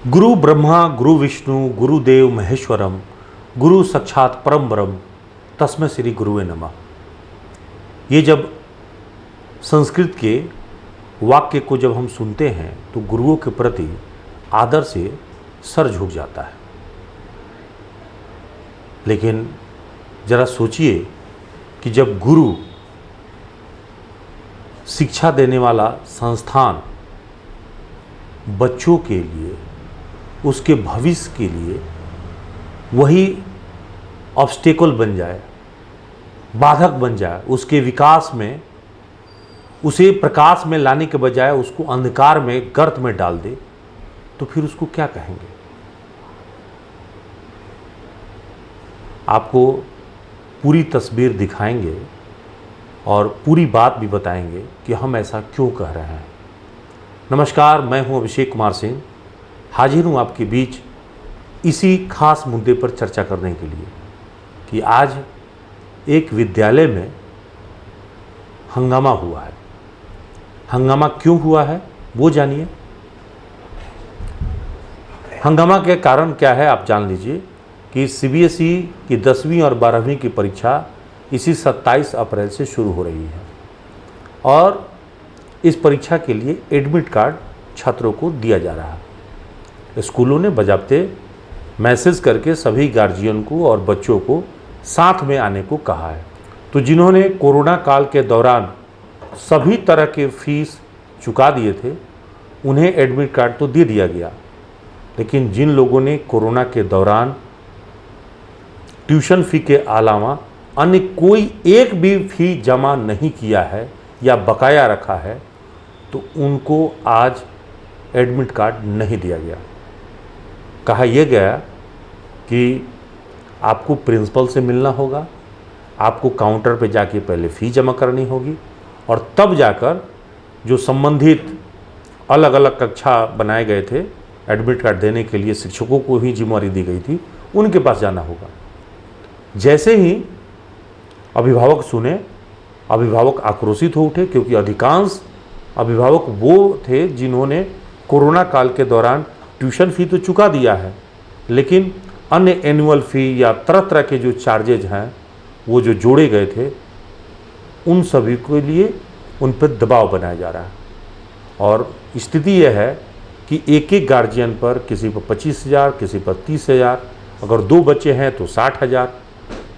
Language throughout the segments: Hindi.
गुरु ब्रह्मा गुरु विष्णु गुरुदेव महेश्वरम गुरु साक्षात परम ब्रह्म तस्मै श्री गुरुवे नमः। ये जब संस्कृत के वाक्य को जब हम सुनते हैं तो गुरुओं के प्रति आदर से सर झुक जाता है। लेकिन ज़रा सोचिए कि जब गुरु शिक्षा देने वाला संस्थान बच्चों के लिए, उसके भविष्य के लिए वही ऑब्स्टेकल बन जाए, बाधक बन जाए, उसके विकास में, उसे प्रकाश में लाने के बजाय उसको अंधकार में, गर्त में डाल दे, तो फिर उसको क्या कहेंगे? आपको पूरी तस्वीर दिखाएंगे और पूरी बात भी बताएंगे कि हम ऐसा क्यों कह रहे हैं। नमस्कार, मैं हूं अभिषेक कुमार सिंह, हाजिर हूं आपके बीच इसी खास मुद्दे पर चर्चा करने के लिए कि आज एक विद्यालय में हंगामा हुआ है। हंगामा क्यों हुआ है वो जानिए। हंगामा के कारण क्या है आप जान लीजिए कि सीबीएसई की 10वीं और 12वीं की परीक्षा इसी 27 अप्रैल से शुरू हो रही है और इस परीक्षा के लिए एडमिट कार्ड छात्रों को दिया जा रहा है। स्कूलों ने बजाबते मैसेज करके सभी गार्जियन को और बच्चों को साथ में आने को कहा है। तो जिन्होंने कोरोना काल के दौरान सभी तरह के फीस चुका दिए थे उन्हें एडमिट कार्ड तो दे दिया गया, लेकिन जिन लोगों ने कोरोना के दौरान ट्यूशन फ़ी के अलावा अन्य कोई एक भी फ़ी जमा नहीं किया है या बकाया रखा है तो उनको आज एडमिट कार्ड नहीं दिया गया। कहा यह गया कि आपको प्रिंसिपल से मिलना होगा, आपको काउंटर पे जाके पहले फ़ी जमा करनी होगी और तब जाकर जो संबंधित अलग अलग कक्षा बनाए गए थे एडमिट कार्ड देने के लिए, शिक्षकों को ही जिम्मेदारी दी गई थी, उनके पास जाना होगा। जैसे ही अभिभावक सुने, अभिभावक आक्रोशित हो उठे, क्योंकि अधिकांश अभिभावक वो थे जिन्होंने कोरोना काल के दौरान ट्यूशन फ़ी तो चुका दिया है, लेकिन अन्य एनुअल फ़ी या तरह तरह के जो चार्जेज हैं वो जो जोड़े गए थे उन सभी के लिए उन पर दबाव बनाया जा रहा है। और स्थिति यह है कि एक एक गार्जियन पर, किसी पर 25,000, किसी पर 30,000, अगर 2 बच्चे हैं तो 60,000,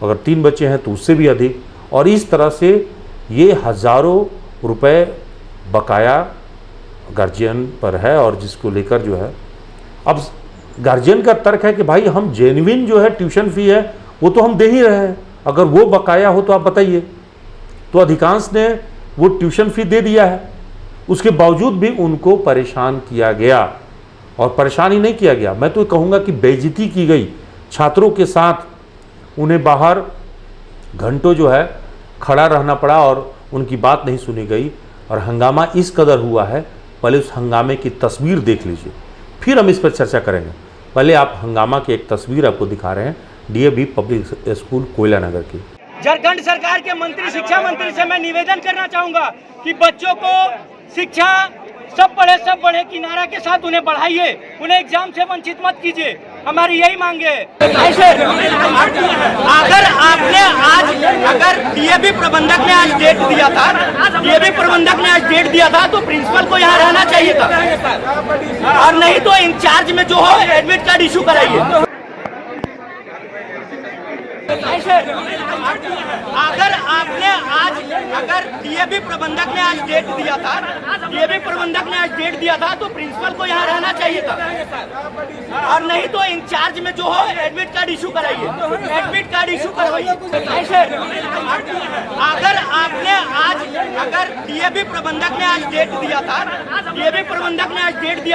अगर 3 बच्चे हैं तो उससे भी अधिक, और इस तरह से ये हज़ारों रुपए बकाया गार्जियन पर है। और जिसको लेकर जो है अब गार्जियन का तर्क है कि भाई हम जेन्युइन जो है ट्यूशन फ़ी है वो तो हम दे ही रहे हैं, अगर वो बकाया हो तो आप बताइए। तो अधिकांश ने वो ट्यूशन फ़ी दे दिया है, उसके बावजूद भी उनको परेशान किया गया। और परेशान ही नहीं किया गया, मैं तो कहूँगा कि बेइज्जती की गई। छात्रों के साथ उन्हें बाहर घंटों जो है खड़ा रहना पड़ा और उनकी बात नहीं सुनी गई और हंगामा इस कदर हुआ है। पहले उस हंगामे की तस्वीर देख लीजिए, फिर हम इस पर चर्चा करेंगे। पहले आप हंगामा की एक तस्वीर आपको दिखा रहे हैं डीएवी पब्लिक स्कूल कोयला नगर की। झारखंड सरकार के मंत्री, शिक्षा मंत्री से मैं निवेदन करना चाहूंगा कि बच्चों को शिक्षा सब पढ़े की नारा के साथ उन्हें बढ़ाइए, उन्हें एग्जाम से वंचित मत कीजिए। हमारी यही मांग है। अगर डीएवी प्रबंधक ने आज डेट दिया था, तो प्रिंसिपल को यहाँ रहना चाहिए था, और नहीं तो इंचार्ज में जो हो एडमिट कार्ड इशू कराइए। अगर डीएवी प्रबंधक ने आज डेट दिया था, तो प्रिंसिपल को यहाँ रहना चाहिए था, और नहीं तो इंचार्ज में जो हो एडमिट कार्ड इशू कराइए, एडमिट कार्ड इशू करवाइए। अगर डीएवी प्रबंधक ने आज डेट दिया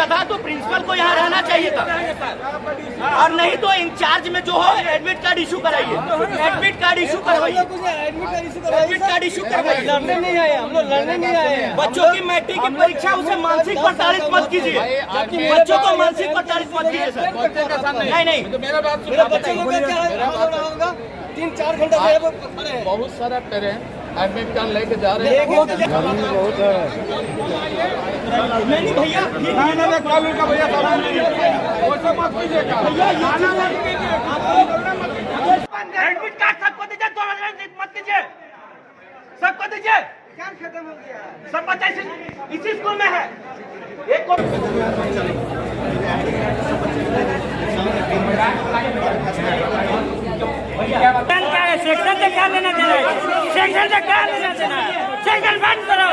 था, तो प्रिंसिपल को यहाँ रहना चाहिए था, और नहीं तो इंचार्ज में जो हो एडमिट कार्ड इशू कराइए, एडमिट कार्ड इशू करवाइए, एडमिट कार्ड इशू करवाइए। लड़ने नहीं आए हम लोग, लड़ने नहीं आए। बच्चों की मैट्रिक की परीक्षा उसे मानसिक प्रताड़ित मत कीजिए, बच्चों को मानसिक प्रताड़ित मत कीजिए सर। नहीं, मेरा बच्चों को क्या होगा, 3-4 घंटा बहुत सारा पेरेंट एडमिट कार्ड लेके जा रहे हैं। बहुत है नहीं भैया, कानून का भैया सामान नहीं है, एडमिट कार्ड सबको दीजिए, 2 मत दीजिए, सबको दीजिए। क्या खत्म हो गया? सब बच्चे इसी स्कूल में है। एक को सेक्शन से क्या लेना देना है? सेक्शन से क्या लेना देना है? सेक्शन बंद करो।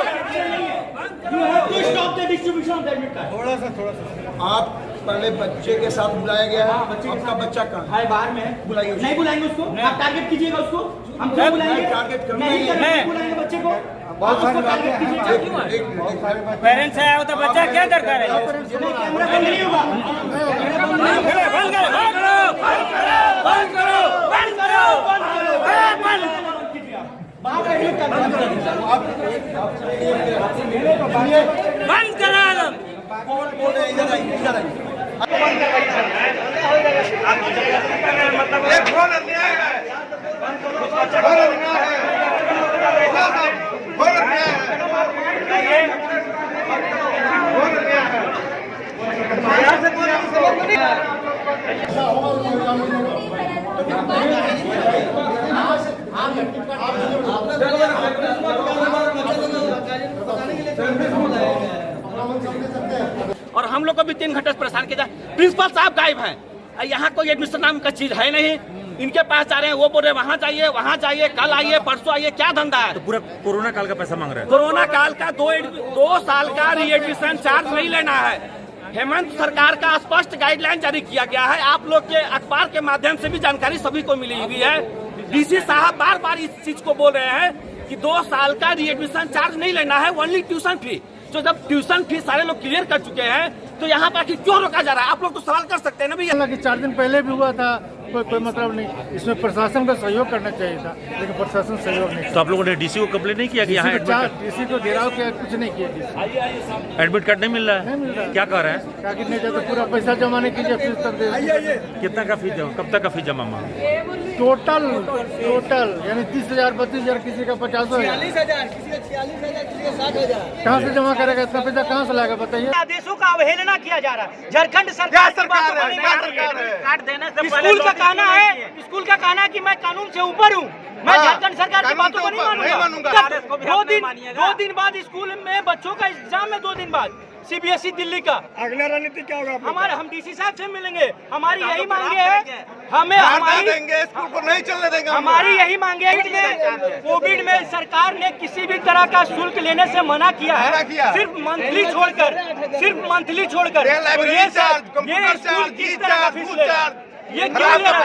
Stop the distribution of admit card. थोड़ा सा आप पहले बच्चे के साथ बुलाया गया है, आपका बच्चा कहाँ है? बाहर में है। बुलाइए, नहीं बुलाएंगे उसको, आप टारगेट कीजिएगा उसको। हम क्यों बुलाएंगे? टारगेट करना नहीं ही है। बुलाएंगे बच्चे को। बहुत सारे टारगेट कीजिएगा। पेरेंट्स आया हो तो बच्चा क्या दरकार है? कैमरा बंद नहीं होगा। बंद करो, बंद करो, बंद करो, बंद करो, बंद करो, बंद करो, बंद करा दो। और हम लोग को भी 3 घंटे से परेशान किया जाए। प्रिंसिपल साहब गायब हैं, यहाँ कोई एडमिशन नाम का चीज है नहीं। इनके पास जा रहे हैं, वो बोल रहे वहाँ जाइए, कल आइए, परसों आइए। क्या धंधा है? तो पूरा कोरोना काल का पैसा मांग रहे हैं। कोरोना काल का 2 साल का री एडमिशन चार्ज नहीं लेना है। हेमंत सरकार का स्पष्ट गाइडलाइन जारी किया गया है। आप लोग के अखबार के माध्यम से भी जानकारी सभी को मिली हुई है। डीसी साहब बार बार इस चीज को बोल रहे हैं कि 2 साल का री एडमिशन चार्ज नहीं लेना है, ओनली ट्यूशन फी। तो जब ट्यूशन फीस सारे लोग क्लियर कर चुके हैं तो यहाँ पर क्यों रोका जा रहा है? आप लोग तो सवाल कर सकते हैं ना भैया। हालांकि 4 दिन पहले भी हुआ था, कोई मतलब नहीं। इसमें प्रशासन का सहयोग करना चाहिए था, लेकिन प्रशासन सहयोग नहीं। तो आप लोगों ने डीसी को कंप्लेन नहीं किया कि यहाँ किसी को घेराव किया, कुछ नहीं किया। एडमिट कार्ड नहीं मिल रहा है? नहीं मिल रहा है। क्या कह रहे हैं? क्या कितने जाता पूरा पैसा जमा नहीं कीजिए, फीस तक दे। कितना का फीस जमा, कब तक का फीस जमा मांग? टोटल यानी 30,000 32,000, किसी का 50,000, 46,000, किसी का 46,000, किसी का 60,000। कहाँ से जमा करेगा? इतना पैसा कहाँ से लाएगा बताइए? आदेशों का अवहेलना किया जा रहा है। झारखंड सरकार है? कार्ड देने से स्कूल का कहना है, स्कूल का कहना है कि मैं कानून से ऊपर हूँ, मैं झारखंड सरकार की बातों को नहीं मानूंगा। 2 दिन बाद स्कूल में बच्चों का एग्जाम है, 2 दिन बाद सीबीएसई दिल्ली का। अगला रणनीति क्या होगा? हम डीसी साहब से मिलेंगे। हमारी यही मांगे है, हमें हमारी स्कूल को नहीं चलने देंगे। हमारी यही मांगे है। कोविड में सरकार ने किसी भी तरह का शुल्क लेने से मना किया है, सिर्फ मंथली छोड़कर। ये स्कूल किस तरह का फीस ले रहा है? ये क्या ले रहा है?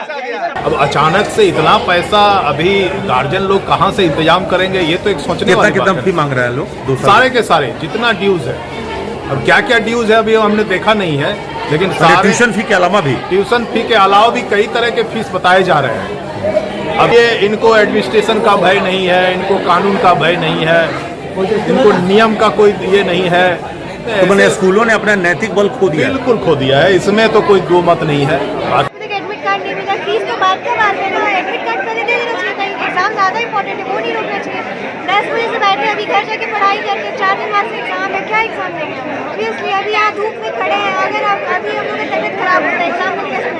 अब अचानक से इतना पैसा अभी गार्जियन लोग कहाँ से इंतजाम करेंगे, ये तो एक सोचने वाली बात है। फी मांग रहे हैं लोग? सारे के सारे जितना ड्यूज है, अब क्या क्या ड्यूज है अभी हमने देखा नहीं है, लेकिन सारे ट्यूशन फी के अलावा भी कई तरह के फीस बताए जा रहे हैं। अब ये इनको एडमिनिस्ट्रेशन का भय नहीं है, इनको कानून का भय नहीं है, इनको नियम का कोई ये नहीं है। तो मैंने स्कूलों ने अपना नैतिक बल खो दिया, बिल्कुल खो दिया है, इसमें तो कोई दो मत नहीं है। एडमिट कार्ड नहीं मिला, फीस तो बात का बात है ना। एडमिट कार्ड पहले दे देना चाहिए था। एग्जाम ज़्यादा इंपॉर्टेंट है, वो नहीं रोकना चाहिए। 10 बजे से बैठे अभी घर जाके पढ़ाई करके 4 दिन बाद से एग्जाम है, क्या एग्जाम देंगे? इसलिए अभी यहाँ धूप में खड़े हैं। अगर अभी हम लोग की तबीयत खराब होता है, एग्जाम में कैसे है?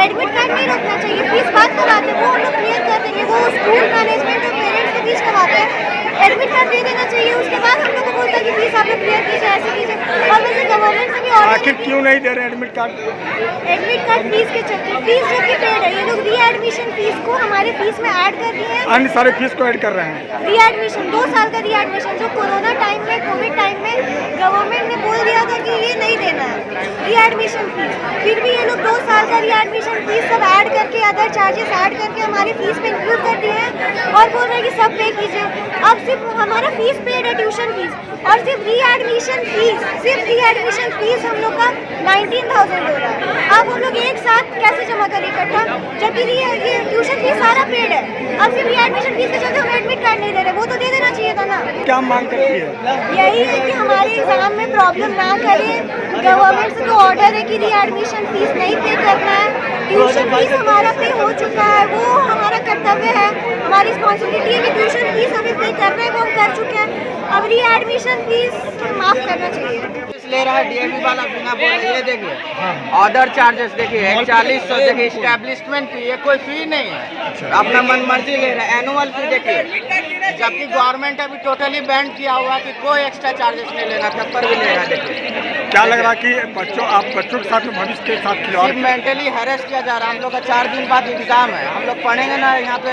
एडमिट कार्ड नहीं रोकना चाहिए। फीस बात का बात है, वो हम लोग क्लियर कर देंगे। वो स्कूल मैनेजमेंट और पेरेंट्स के बीच का बात है। एडमिट कार्ड दे देना चाहिए, उसके बाद हम लोग को बोलता है कि फीस आप लोग क्लियर कीजिए, ऐसे कीजिए। और वैसे गवर्नमेंट से भी आखिर क्यों नहीं दे रहे admit card? Admit card fees के चलते, फीस जो कि पेड है, ये लोग री एडमिशन फीस को हमारे फीस में ऐड कर दिए हैं। अन्य सारे फीस को ऐड कर रहे हैं। री एडमिशन 2 साल का री एडमिशन जो कोरोना टाइम में, कोविड टाइम में गवर्नमेंट ने बोल दिया था कि ये नहीं देना है री एडमिशन फीस, फिर भी ये लोग 2 साल का री एडमिशन फीस सब ऐड करके, अदर चार्जेस ऐड करके हमारी फीस में इंक्लूड कर दिए हैं और बोल रहे हैं कि सब पे कीजिए। अब सिर्फ हमारा फीस पेड है, ट्यूशन फीस, और सिर्फ री एडमिशन फीस हम लोग का 19,000 हो रहा है। अब हम लोग एक साथ कैसे जमा करें इकट्ठा, जबकि ये ट्यूशन फीस सारा पेड है। अब सिर्फ री एडमिशन फीस के चलते हम एडमिट कार्ड नहीं दे रहे, वो तो दे देना चाहिए था ना। क्या मांग करती है? यही है कि हमारे एग्जाम में प्रॉब्लम ना करें। गवर्नमेंट से तो ऑर्डर है कि री एडमिशन फीस नहीं पे करना है। ट्यूशन फीस हमारा पे हो चुका है, वो हमारा कर्तव्य है, हमारी रिस्पॉन्सिबिलिटी है कि ट्यूशन फीस हमें पढ़ाई करने को हम कर चुके हैं, अब रीएडमिशन फीस माफ करना चाहिए। ले रहा है डीएवी वाला बिना बोले। ये देखिए ऑर्डर चार्जेस देखिए 4100, देखिए स्टैब्लिशमेंट फी, ये कोई फी नहीं है, अपना मन मर्जी ले रहा है। एनुअल फी देखिए, जबकि गवर्नमेंट अभी टोटली बैंड किया हुआ कि कोई एक्स्ट्रा चार्जेस नहीं लेना, तब पर भी ले रहा है। देखिए क्या लग रहा है कि आप बच्चों के साथ में भविष्य के साथ खिलवाड़ मेंटली हैरेस किया जा रहा है। हम लोग का 4 दिन बाद एग्जाम है, हम लोग पढ़ेंगे ना यहाँ पे,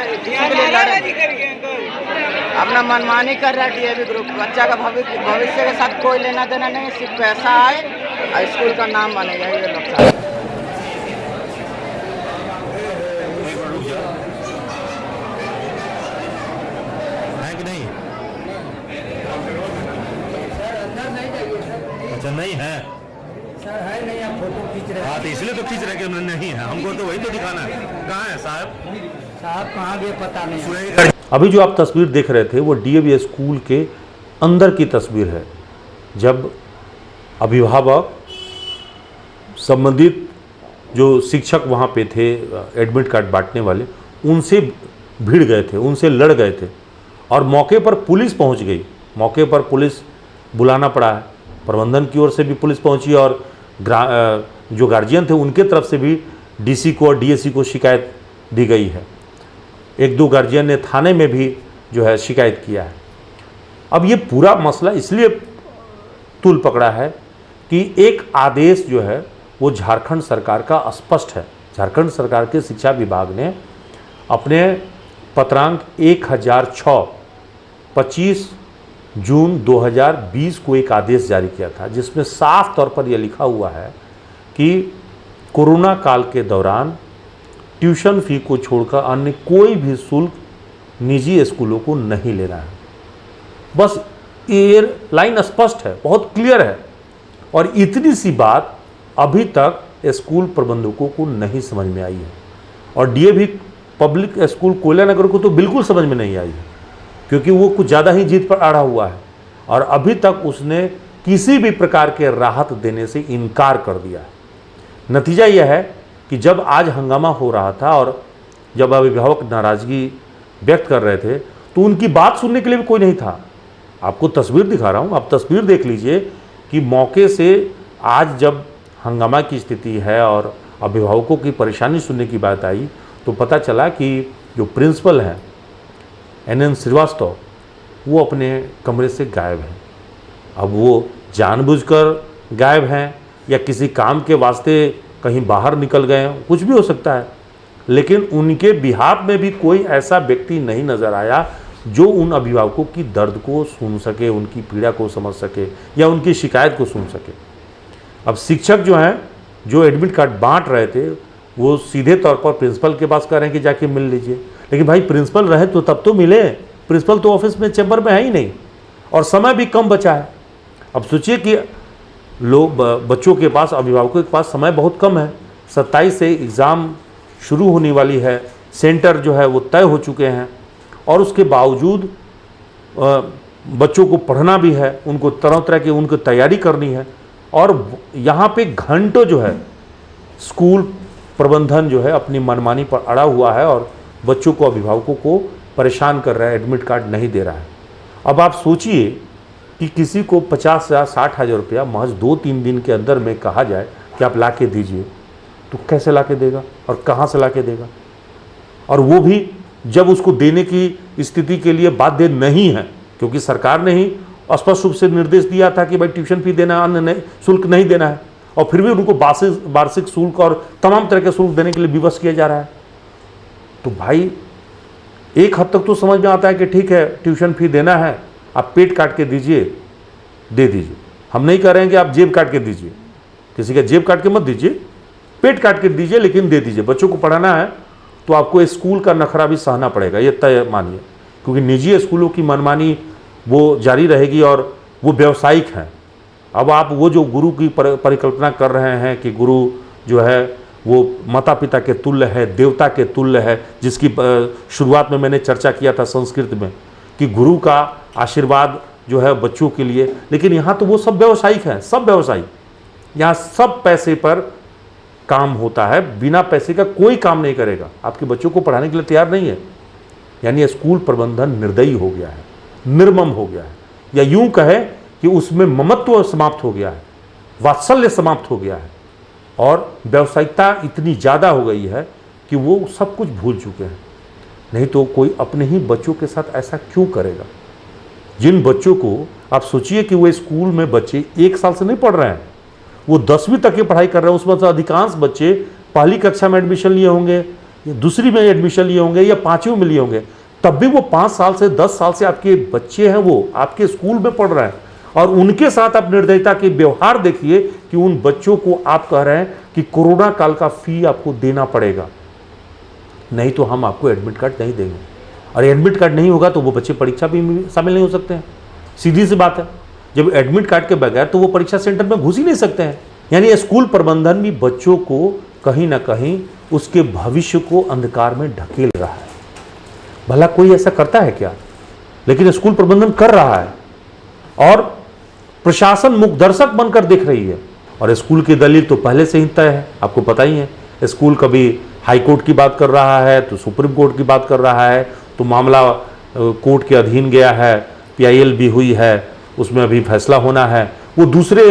अपना मनमानी कर रहा है डीएवी ग्रुप। बच्चा का भविष्य के साथ कोई लेना देना नहीं, सिर्फ पैसा आए और स्कूल का नाम बनेगा, ये लोग चाहते हैं। अच्छा नहीं है सर, है नहीं, आप फोटो खींच रहे हैं। हाँ तो इसलिए तो खींच रहे कि नहीं है, हमको तो वही तो दिखाना है। कहाँ है साहब कहाँ गए पता नहीं। अभी जो आप तस्वीर देख रहे थे वो डीएवी स्कूल के अंदर की तस्वीर है, जब अभिभावक संबंधित जो शिक्षक वहाँ पे थे एडमिट कार्ड बांटने वाले, उनसे भिड़ गए थे, उनसे लड़ गए थे और मौके पर पुलिस पहुँच गई। मौके पर पुलिस बुलाना पड़ा है, प्रबंधन की ओर से भी पुलिस पहुंची और जो गार्जियन थे उनके तरफ से भी डीसी को और डीएससी को शिकायत दी गई है। 1-2 गार्जियन ने थाने में भी जो है शिकायत किया है। अब ये पूरा मसला इसलिए तूल पकड़ा है कि एक आदेश जो है वो झारखंड सरकार का स्पष्ट है। झारखंड सरकार के शिक्षा विभाग ने अपने पत्रांक 1006 25 जून 2020 को एक आदेश जारी किया था, जिसमें साफ तौर पर यह लिखा हुआ है कि कोरोना काल के दौरान ट्यूशन फी को छोड़कर अन्य कोई भी शुल्क निजी स्कूलों को नहीं लेना है। बस ये लाइन स्पष्ट है, बहुत क्लियर है। और इतनी सी बात अभी तक स्कूल प्रबंधकों को नहीं समझ में आई है और डीएवी पब्लिक स्कूल कोयला नगर को तो बिल्कुल समझ में नहीं आई है, क्योंकि वो कुछ ज़्यादा ही जीत पर अड़ा हुआ है और अभी तक उसने किसी भी प्रकार के राहत देने से इनकार कर दिया है। नतीजा यह है कि जब आज हंगामा हो रहा था और जब अभिभावक नाराज़गी व्यक्त कर रहे थे तो उनकी बात सुनने के लिए भी कोई नहीं था। आपको तस्वीर दिखा रहा हूँ, आप तस्वीर देख लीजिए कि मौके से आज जब हंगामा की स्थिति है और अभिभावकों की परेशानी सुनने की बात आई तो पता चला कि जो प्रिंसिपल हैं NN श्रीवास्तव, वो अपने कमरे से गायब हैं। अब वो जानबूझकर गायब हैं या किसी काम के वास्ते कहीं बाहर निकल गए हैं, कुछ भी हो सकता है, लेकिन उनके बिहाफ में भी कोई ऐसा व्यक्ति नहीं नज़र आया जो उन अभिभावकों की दर्द को सुन सके, उनकी पीड़ा को समझ सके या उनकी शिकायत को सुन सके। अब शिक्षक जो हैं, जो एडमिट कार्ड बांट रहे थे, वो सीधे तौर पर प्रिंसिपल के पास कह रहे हैं कि जाके मिल लीजिए, लेकिन भाई प्रिंसिपल रहे तो तब तो मिले। प्रिंसिपल तो ऑफिस में, चैम्बर में है ही नहीं और समय भी कम बचा है। अब सोचिए कि लोग, बच्चों के पास, अभिभावकों के पास समय बहुत कम है। 27 से एग्ज़ाम शुरू होने वाली है, सेंटर जो है वो तय हो चुके हैं और उसके बावजूद बच्चों को पढ़ना भी है, उनको तरह तरह की उनको तैयारी करनी है और यहाँ पे घंटों जो है स्कूल प्रबंधन जो है अपनी मनमानी पर अड़ा हुआ है और बच्चों को, अभिभावकों को परेशान कर रहा है, एडमिट कार्ड नहीं दे रहा है। अब आप सोचिए कि किसी को 50,000 60,000 रुपया महज 2-3 दिन के अंदर में कहा जाए कि आप ला के दीजिए, तो कैसे ला के देगा और कहाँ से ला के देगा? और वो भी जब उसको देने की स्थिति के लिए बाध्य नहीं है, क्योंकि सरकार ने ही स्पष्ट रूप से निर्देश दिया था कि भाई ट्यूशन फी देना, अन्य शुल्क नहीं देना है, और फिर भी उनको वार्षिक शुल्क और तमाम तरह के शुल्क देने के लिए विवश किया जा रहा है। तो भाई एक हद तक तो समझ में आता है कि ठीक है, ट्यूशन फी देना है, आप पेट काट के दीजिए, दे दीजिए। हम नहीं कह रहे हैं कि आप जेब काट के दीजिए, किसी का जेब काट के मत दीजिए, पेट काट के दीजिए, लेकिन दे दीजिए। बच्चों को पढ़ाना है तो आपको स्कूल का नखरा भी सहना पड़ेगा, ये तय मानिए, क्योंकि निजी स्कूलों की मनमानी वो जारी रहेगी और वो व्यावसायिक हैं। अब आप वो जो गुरु की परिकल्पना कर रहे हैं कि गुरु जो है वो माता पिता के तुल्य है, देवता के तुल्य है, जिसकी शुरुआत में मैंने चर्चा किया था संस्कृत में कि गुरु का आशीर्वाद जो है बच्चों के लिए, लेकिन यहाँ तो वो सब व्यावसायिक हैं, सब व्यवसायी। यहाँ सब पैसे पर काम होता है, बिना पैसे का कोई काम नहीं करेगा, आपके बच्चों को पढ़ाने के लिए तैयार नहीं है। यानी स्कूल प्रबंधन निर्दयी हो गया है निर्मम हो गया है, या यूं कहे कि उसमें ममत्व समाप्त हो गया है, वात्सल्य समाप्त हो गया है, और व्यावसायिकता इतनी ज़्यादा हो गई है कि वो सब कुछ भूल चुके हैं। नहीं तो कोई अपने ही बच्चों के साथ ऐसा क्यों करेगा? जिन बच्चों को आप सोचिए कि वो स्कूल में बच्चे 1 साल से नहीं पढ़ रहे हैं, वो 10वीं तक की पढ़ाई कर रहे हैं, उसमें से अधिकांश बच्चे पहली कक्षा में एडमिशन लिए होंगे, या दूसरी में एडमिशन लिए होंगे, या 5वीं में लिए होंगे, तब भी वो 5 साल से 10 साल से आपके बच्चे हैं, वो आपके स्कूल में पढ़ रहे हैं, और उनके साथ आप निर्दयता के व्यवहार देखिए कि उन बच्चों को आप कह रहे हैं कि कोरोना काल का फी आपको देना पड़ेगा, नहीं तो हम आपको एडमिट कार्ड नहीं देंगे। और एडमिट कार्ड नहीं होगा तो वो बच्चे परीक्षा भी शामिल नहीं हो सकते हैं। सीधी सी बात है, जब एडमिट कार्ड के बगैर तो वो परीक्षा सेंटर में घुस ही नहीं सकते हैं। यानी स्कूल प्रबंधन भी बच्चों को कहीं ना कहीं उसके भविष्य को अंधकार में ढकेल रहा है। भला कोई ऐसा करता है क्या? लेकिन स्कूल प्रबंधन कर रहा है, और प्रशासन मुखदर्शक बनकर देख रही है। और स्कूल की दलील तो पहले से ही तय है, आपको पता ही है। स्कूल कभी हाई कोर्ट की बात कर रहा है, तो सुप्रीम कोर्ट की बात कर रहा है, तो मामला कोर्ट के अधीन गया है, PIL भी हुई है, उसमें अभी फैसला होना है। वो दूसरे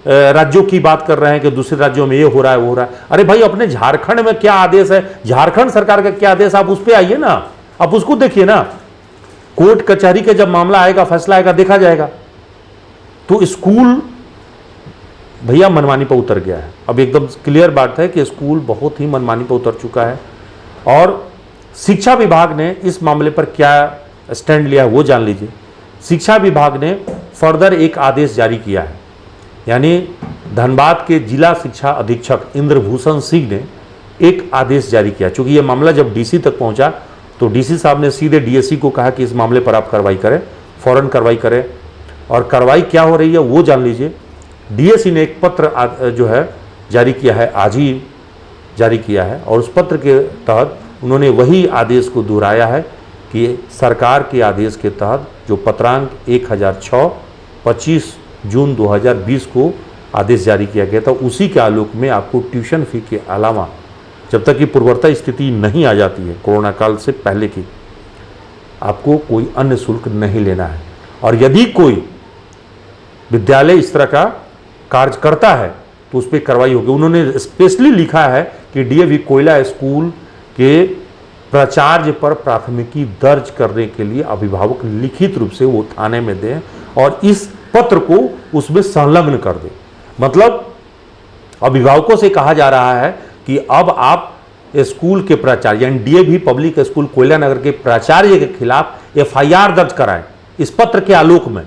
राज्यों की बात कर रहे हैं कि दूसरे राज्यों में ये हो रहा है, वो हो रहा है। अरे भाई, अपने झारखंड में क्या आदेश है, झारखंड सरकार का क्या आदेश, आप उस पर आइए ना, आप उसको देखिए ना। कोर्ट कचहरी का जब मामला आएगा, फैसला आएगा, देखा जाएगा। तो स्कूल भैया मनमानी पर उतर गया है। अब एकदम क्लियर बात है कि स्कूल बहुत ही मनमानी पर उतर चुका है, और शिक्षा विभाग ने इस मामले पर क्या स्टैंड लिया है वो जान लीजिए। शिक्षा विभाग ने फर्दर एक आदेश जारी किया है, यानी धनबाद के जिला शिक्षा अधीक्षक इंद्रभूषण सिंह ने एक आदेश जारी किया। चूंकि ये मामला जब DC तक पहुंचा तो DC साहब ने सीधे DSC को कहा कि इस मामले पर आप कार्रवाई करें, फौरन कार्रवाई करें। और कार्रवाई क्या हो रही है वो जान लीजिए। DSC ने एक पत्र जो है जारी किया है, आज ही जारी किया है, और उस पत्र के तहत उन्होंने वही आदेश को दोहराया है कि सरकार के आदेश के तहत जो पत्रांक 1006 25 जून 2020 को आदेश जारी किया गया था, उसी के आलोक में आपको ट्यूशन फी के अलावा, जब तक कि पूर्ववर्ती स्थिति नहीं आ जाती है कोरोना काल से पहले की, आपको कोई अन्य शुल्क नहीं लेना है। और यदि कोई विद्यालय इस तरह का कार्य करता है तो उस पर कार्रवाई होगी। उन्होंने स्पेशली लिखा है कि DAV कोयला स्कूल के प्राचार्य पर प्राथमिकी दर्ज करने के लिए अभिभावक लिखित रूप से वो थाने में दें और इस पत्र को उसमें संलग्न कर दें। मतलब अभिभावकों से कहा जा रहा है कि अब आप स्कूल के प्राचार्य यानी DAV पब्लिक स्कूल कोयला नगर के प्राचार्य के खिलाफ FIR दर्ज कराएं इस पत्र के आलोक में,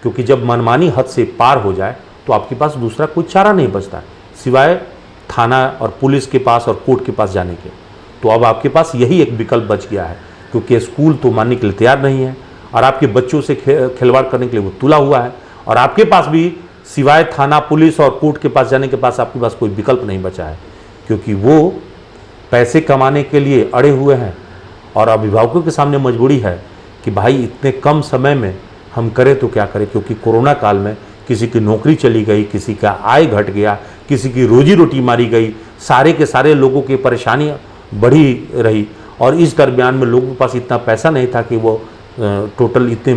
क्योंकि जब मनमानी हद से पार हो जाए तो आपके पास दूसरा कोई चारा नहीं बचता है सिवाय थाना और पुलिस के पास और कोर्ट के पास जाने के। तो अब आपके पास यही एक विकल्प बच गया है, क्योंकि स्कूल तो मानने के लिए तैयार नहीं है और आपके बच्चों से खिलवाड़ करने के लिए वो तुला हुआ है, और आपके पास भी सिवाय थाना, पुलिस और कोर्ट के पास जाने के पास आपके पास कोई विकल्प नहीं बचा है, क्योंकि वो पैसे कमाने के लिए अड़े हुए हैं। और अभिभावकों के सामने मजबूरी है कि भाई इतने कम समय में हम करें तो क्या करें, क्योंकि कोरोना काल में किसी की नौकरी चली गई, किसी का आय घट गया, किसी की रोजी रोटी मारी गई, सारे के सारे लोगों की परेशानियाँ बढ़ी रही। और इस दरमियान में लोगों के पास इतना पैसा नहीं था कि वो टोटल इतने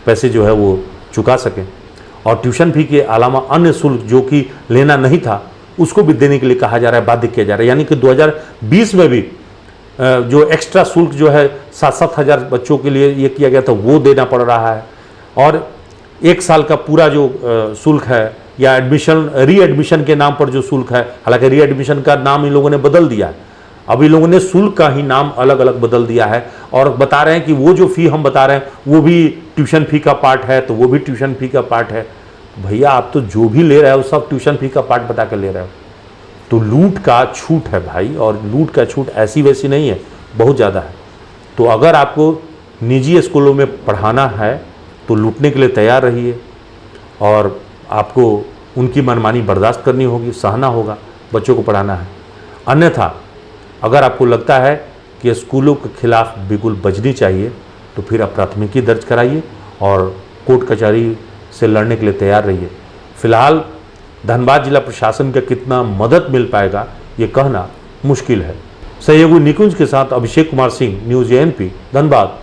पैसे जो है वो चुका सकें। और ट्यूशन फी के अलावा अन्य शुल्क जो कि लेना नहीं था उसको भी देने के लिए कहा जा रहा है, बाध्य किया जा रहा है। यानी कि 2020 में भी जो एक्स्ट्रा शुल्क जो है 7-7 हज़ार बच्चों के लिए ये किया गया था वो देना पड़ रहा है। और 1 साल का पूरा जो शुल्क है या रीएडमिशन के नाम पर जो शुल्क है, हालांकि रीएडमिशन का नाम इन लोगों ने बदल दिया है, अब इन लोगों ने शुल्क का ही नाम अलग अलग बदल दिया है और बता रहे हैं कि वो जो फी हम बता रहे हैं वो भी ट्यूशन फी का पार्ट है, तो वो भी ट्यूशन फी का पार्ट है। भैया आप तो जो भी ले रहे हो सब ट्यूशन फी का पार्ट बता कर ले रहे हो, तो लूट का छूट है भाई। और लूट का छूट ऐसी वैसी नहीं है, बहुत ज़्यादा है। तो अगर आपको निजी स्कूलों में पढ़ाना है तो लूटने के लिए तैयार रहिए और आपको उनकी मनमानी बर्दाश्त करनी होगी, सहना होगा, बच्चों को पढ़ाना है। अन्यथा अगर आपको लगता है कि स्कूलों के खिलाफ बिल्कुल बचनी चाहिए तो फिर आप प्राथमिकी दर्ज कराइए और कोर्ट कचहरी से लड़ने के लिए तैयार रहिए। फिलहाल धनबाद जिला प्रशासन का कितना मदद मिल पाएगा ये कहना मुश्किल है। सहयोगी निकुंज के साथ अभिषेक कुमार सिंह, न्यूज़ ANP, धनबाद।